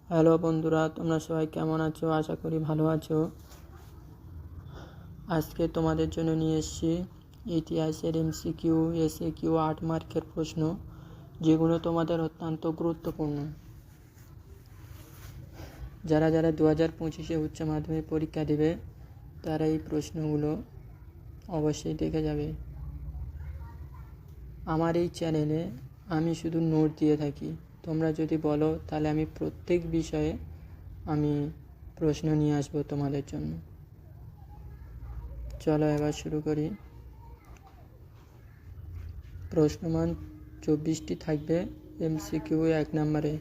Hello বন্ধুরা, তোমরা সবাই কেমন আছো? আশা করি ভালো আছো। আজকে তোমাদের জন্য নিয়ে এসেছি ইতিহাসের MCQ, SAQ 8 মার্কের প্রশ্ন, যেগুলো তোমাদের অত্যন্ত গুরুত্বপূর্ণ। যারা 2025-এ উচ্চ মাধ্যমিক পরীক্ষা দেবে তারা এই প্রশ্নগুলো অবশ্যই দেখে যাবে। আমার এই চ্যানেলে আমি শুধু নোট দিয়ে থাকি। তোমরা যদি বলো তাহলে আমি প্রত্যেক বিষয়ে প্রশ্ন নিয়ে আসবো তোমাদের জন্য। চলো এবার শুরু করি। প্রশ্নমান 24টি থাকবে MCQ 1 নম্বরে।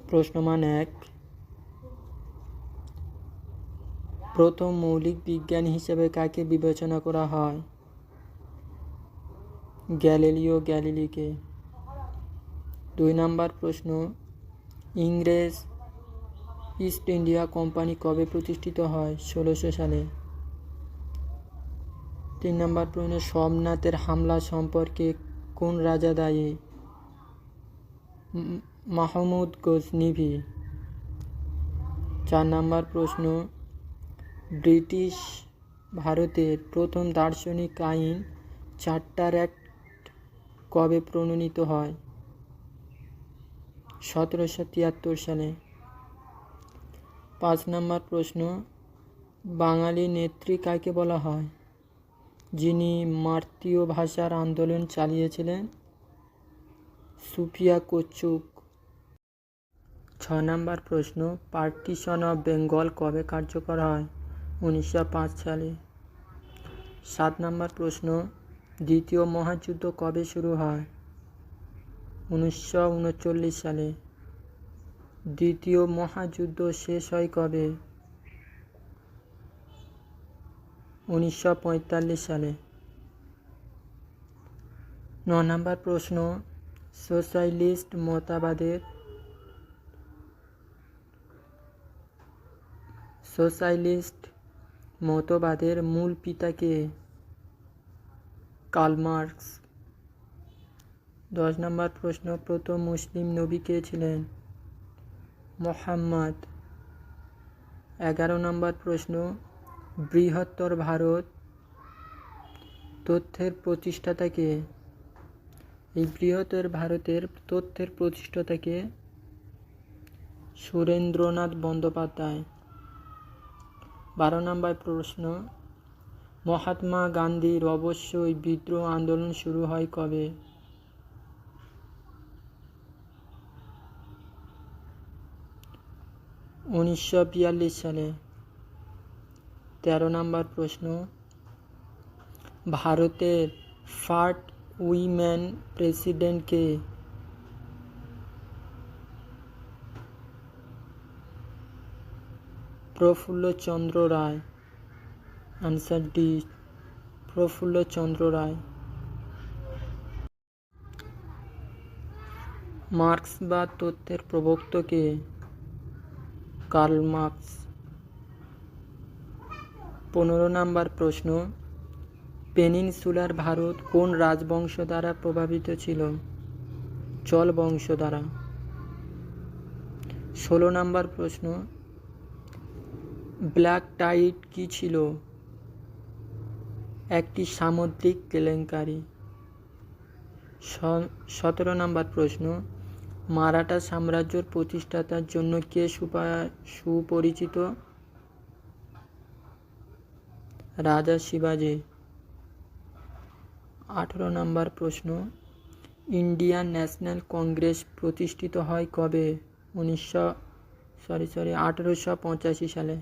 প্রশ্নমান 1, প্রথম মৌলিক বিজ্ঞানী হিসেবে কাকে বিবেচনা করা হয়? গ্যালিলিও গ্যালিলিকে। 2 নম্বর প্রশ্ন, ইংরেজ ইস্ট ইন্ডিয়া কোম্পানি কবে প্রতিষ্ঠিত হয়? 1600 সালে। 3 নম্বর প্রশ্ন, সোমনাথের হামলা সম্পর্কে কোন রাজা দায়ী? মাহমুদ গজনিভি। 4 নম্বর প্রশ্ন, ব্রিটিশ ভারতের প্রথম দার্শনিক আইন চার্টার অ্যাক্ট কবে প্রণীত হয়? 1773 সালে। 5 নম্বর প্রশ্ন, বাঙালি নেত্রী কাকে বলা হয়? যিনি মার্তীয় ভাষার আন্দোলন চালিয়েছিলেন? সুফিয়া কোচুক। 6 নম্বর প্রশ্ন, পার্টিশন অফ বেঙ্গল কবে কার্যকর হয়? 1905 সালে। 7 নম্বর প্রশ্ন, দ্বিতীয় মহাযুদ্ধ কবে শুরু হয়? 1939 সালে। দ্বিতীয় মহাযুদ্ধ শেষ হয় কবে? 1945 সালে। 9 নম্বর প্রশ্ন, সোশ্যালিস্ট মতবাদের মূল পিতা কে? Karl Marx. 10 নম্বর প্রশ্ন, প্রথম মুসলিম নবী কে ছিলেন? মুহাম্মদ। 11 নম্বর প্রশ্ন, বৃহত্তর ভারত তথ্যের প্রতিষ্ঠাতা কে? এই বৃহত্তর ভারতের তথ্যের প্রতিষ্ঠাতা কে? সুরেন্দ্রনাথ বন্দ্যোপাধ্যায়। 12 নম্বর প্রশ্ন, মহাত্মা গান্ধীর অবশ্যই বিদ্রোহ আন্দোলন শুরু হয় কবে? 1942 সালে। 13 নম্বর প্রশ্ন, ভারতের ফার্স্ট উইমেন প্রেসিডেন্ট কে? প্রফুল্লচন্দ্র রায়। আনসার ডি, প্রফুল্লচন্দ্র রায়। মার্ক্সবাদ তত্ত্বের প্রবক্তা কে? Karl Marx. 15 নম্বর প্রশ্ন, পেনিনসুলার ভারত কোন রাজবংশ দ্বারা প্রভাবিত ছিল? চোল বংশ দ্বারা। 16 নম্বর প্রশ্ন, ব্ল্যাক টাইড কি ছিল? একটি সামুদ্রিক কেলেঙ্কারি। 17 নম্বর প্রশ্ন, মারাঠা সাম্রাজ্যের প্রতিষ্ঠাতার জন্য কে সুপরিচিত? রাজা শিবাজি। 18 নম্বর প্রশ্ন, ইন্ডিয়ান ন্যাশনাল কংগ্রেস প্রতিষ্ঠিত হয় কবে? 1885 সালে।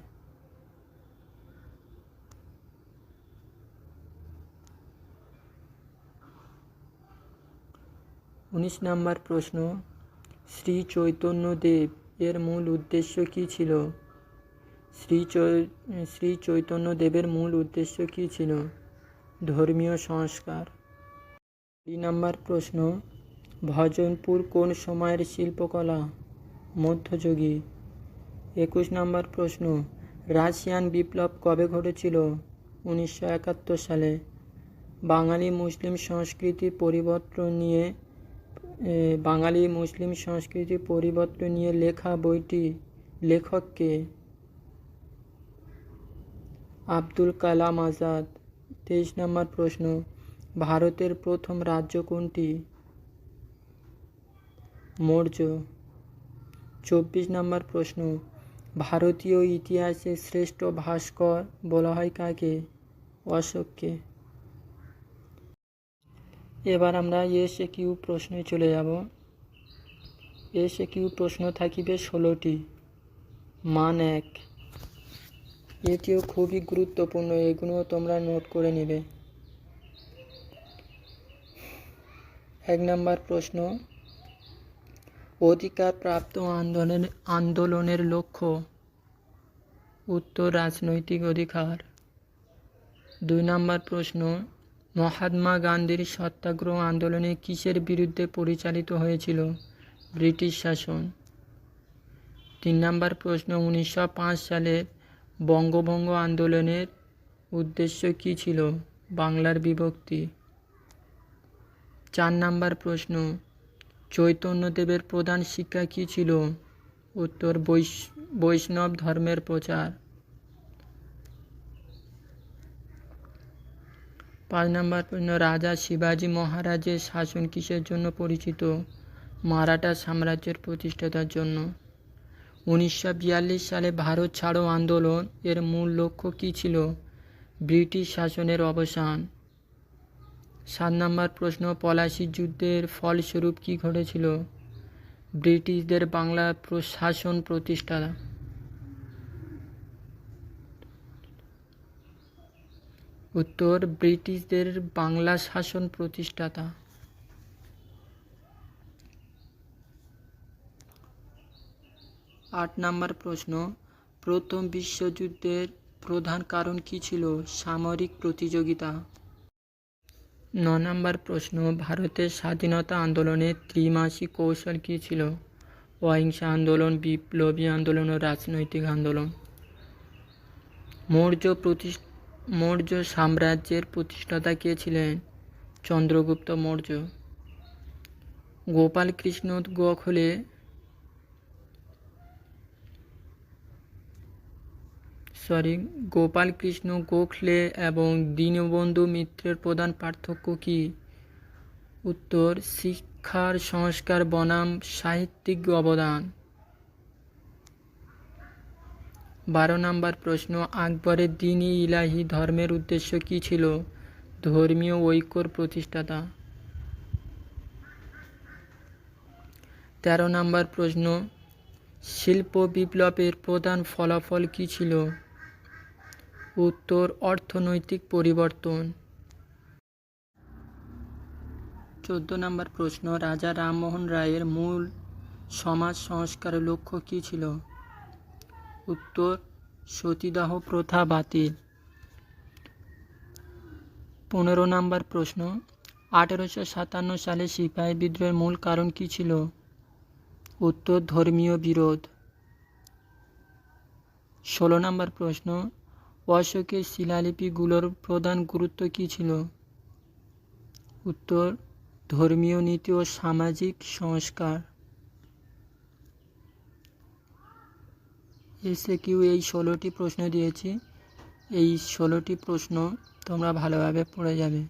19 নম্বর প্রশ্ন, শ্রী চৈতন্যদেব এর মূল উদ্দেশ্য কী ছিল? শ্রী চৈতন্যদেবের মূল উদ্দেশ্য কী ছিল? ধর্মীয় সংস্কার। 20 নম্বর প্রশ্ন, ভজনপুর কোন সময়ের শিল্পকলা? মধ্যযুগী। 21 নম্বর প্রশ্ন, রাশিয়ান বিপ্লব কবে ঘটেছিল? 1971 সালে। বাঙালি মুসলিম সংস্কৃতির পরিবর্তন নিয়ে বাঙালি মুসলিম সংস্কৃতি পরিবর্তন নিয়ে লেখা বইটি লেখক কে? আব্দুল কালাম আজাদ। 23 নম্বর প্রশ্ন, ভারতের প্রথম রাজ্য কোনটি? মৌর্য। 24 নম্বর প্রশ্ন, ভারতীয় ইতিহাসের শ্রেষ্ঠ ভাস্কর বলা হয় কাকে? অশোককে। এবার আমরা এসএকিউ প্রশ্নে চলে যাব। এসএকিউ প্রশ্ন থাকিবে 16টি। মান 1, এটিও খুবই গুরুত্বপূর্ণ, এগুলো তোমরা নোট করে নেবে। 1 নম্বর প্রশ্ন, অধিকার প্রাপ্ত আন্দোলনের লক্ষ্য? উত্তর, রাজনৈতিক অধিকার। 2 নম্বর প্রশ্ন, মহাত্মা গান্ধীর সত্যাগ্রহ আন্দোলনে কিসের বিরুদ্ধে পরিচালিত হয়েছিল? ব্রিটিশ শাসন। 3 নম্বর প্রশ্ন, 1905 সালের বঙ্গভঙ্গ আন্দোলনের উদ্দেশ্য কী ছিল? বাংলার বিভক্তি। 4 নম্বর প্রশ্ন, চৈতন্যদেবের প্রধান শিক্ষা কী ছিল? উত্তর, বৈষ্ণব ধর্মের প্রচার। 5 নম্বর প্রশ্ন, রাজা শিবাজী মহারাজের শাসন কিসের জন্য পরিচিত? মারাঠা সাম্রাজ্যের প্রতিষ্ঠার জন্য। 1942 সালে ভারত ছাড়ো আন্দোলন এর মূল লক্ষ্য কী ছিল? ব্রিটিশ শাসনের অবসান। 7 নম্বর প্রশ্ন, পলাশী যুদ্ধের ফলস্বরূপ কী ঘটেছিল? ব্রিটিশদের বাংলা শাসন প্রতিষ্ঠা। উত্তর, ব্রিটিশদের বাংলা শাসন প্রতিষ্ঠাতা। 8 নম্বর প্রশ্ন, প্রথম বিশ্বযুদ্ধের প্রধান কারণ কী ছিল? সামরিক প্রতিযোগিতা। 9 নম্বর প্রশ্ন, ভারতের স্বাধীনতা আন্দোলনের ত্রিমাসিক কৌশল কী ছিল? অহিংসা আন্দোলন, বিপ্লবী আন্দোলন ও রাজনৈতিক আন্দোলন। মৌর্য সাম্রাজ্যের প্রতিষ্ঠাতা কে ছিলেন? চন্দ্রগুপ্ত মৌর্য। গোপালকৃষ্ণ গোখলে এবং দীনবন্ধু মিত্রের প্রধান পার্থক্য কী? উত্তর, শিক্ষার সংস্কার বনাম সাহিত্যিক অবদান। 12 নম্বর প্রশ্ন, আকবরের দ্বীন-ই ইলাহি ধর্মের উদ্দেশ্য কী ছিল? ধর্মীয় ঐক্যর প্রতিষ্ঠাতা। 13 নম্বর প্রশ্ন, শিল্প বিপ্লবের প্রধান ফলাফল কী ছিল? উত্তর, অর্থনৈতিক পরিবর্তন। 14 নম্বর প্রশ্ন, রাজা রামমোহন রায়ের মূল সমাজ সংস্কারের লক্ষ্য কী ছিল? উত্তর, সতীদাহ প্রথা বাতিল। 15 নম্বর প্রশ্ন, 1857 সালে সিপাহী বিদ্রোহের মূল কারণ কী ছিল? উত্তর, ধর্মীয় বিরোধ। 16 নম্বর প্রশ্ন, অশোকের শিলালিপিগুলোর প্রধান গুরুত্ব কী ছিল? উত্তর, ধর্মীয় নীতি ও সামাজিক সংস্কার। এসএকিউ এই 16টি প্রশ্ন দিয়েছি, এই 16টি প্রশ্ন তোমরা ভালোভাবে পড়ে যাবে।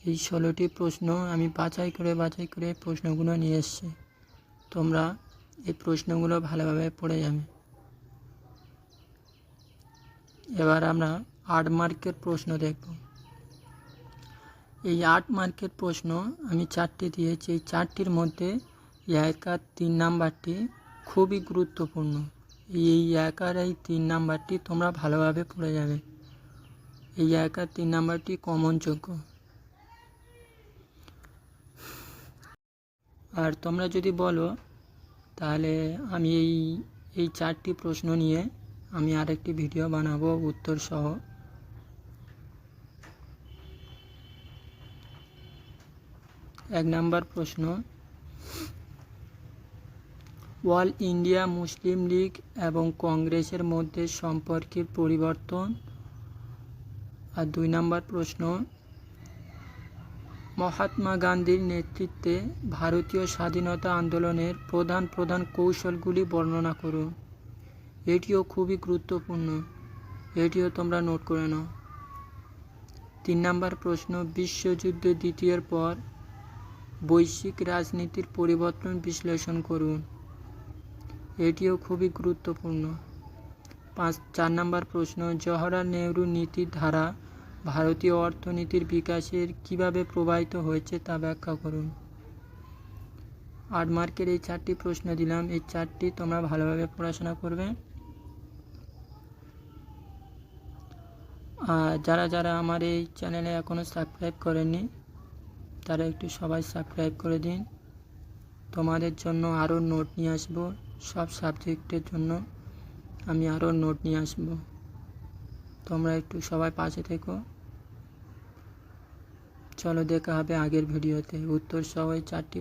এই 16টি প্রশ্ন আমি বাছাই করে প্রশ্নগুলো নিয়ে এসেছি, তোমরা এই প্রশ্নগুলো ভালোভাবে পড়ে যাবে। এবার আমরা 8 মার্কের প্রশ্ন দেখব। এই 8 মার্কের প্রশ্ন আমি 4টি দিয়েছি, এই 4টির মধ্যে 1 আর 3 নাম্বারটি খুবই গুরুত্বপূর্ণ। এই 1 আর 3 নাম্বারটি তোমরা ভালোভাবে পড়ে যাবে। এই 1 আর 3 নাম্বারটি কমনযোগ্য। আর তোমরা যদি বলো তাহলে আমি এই 4টি প্রশ্ন নিয়ে আমি আরেকটি ভিডিও বানাবো উত্তর সহ। 1 নম্বর প্রশ্ন, অল ইন্ডিয়া মুসলিম লীগ এবং কংগ্রেসের মধ্যে সম্পর্কের পরিবর্তন। আর 2 নম্বর প্রশ্ন, মহাত্মা গান্ধীর নেতৃত্বে ভারতীয় স্বাধীনতা আন্দোলনের প্রধান প্রধান কৌশলগুলি বর্ণনা করুন। এটিও খুবই গুরুত্বপূর্ণ, এটিও তোমরা নোট করে নাও। 3 নম্বর প্রশ্ন, বিশ্বযুদ্ধ দ্বিতীয়ের পর বৈশ্বিক রাজনীতির পরিবর্তন বিশ্লেষণ করুন। এটিও খুবই গুরুত্বপূর্ণ। 4 নম্বর প্রশ্ন, জওহরলাল নেহরু নীতির ধারা ভারতীয় অর্থনীতির বিকাশের কিভাবে প্রভাবিত হয়েছে তা ব্যাখ্যা করুন। 8 মার্কের এই 4টি প্রশ্ন দিলাম, এই 4টি তোমরা ভালোভাবে পড়াশোনা করবে। আর যারা যারা আমার এই চ্যানেলে এখনও সাবস্ক্রাইব করেননি তারা একটু সবাই সাবস্ক্রাইব করে দিন। তোমাদের জন্য আরও নোট নিয়ে আসবো, সব সাবজেক্টের জন্য আমি আরও নোট নিয়ে আসবো। তোমরা একটু সবাই পাশে থেকো। চলো দেখা হবে আগের ভিডিওতে উত্তর সহ এই 4টি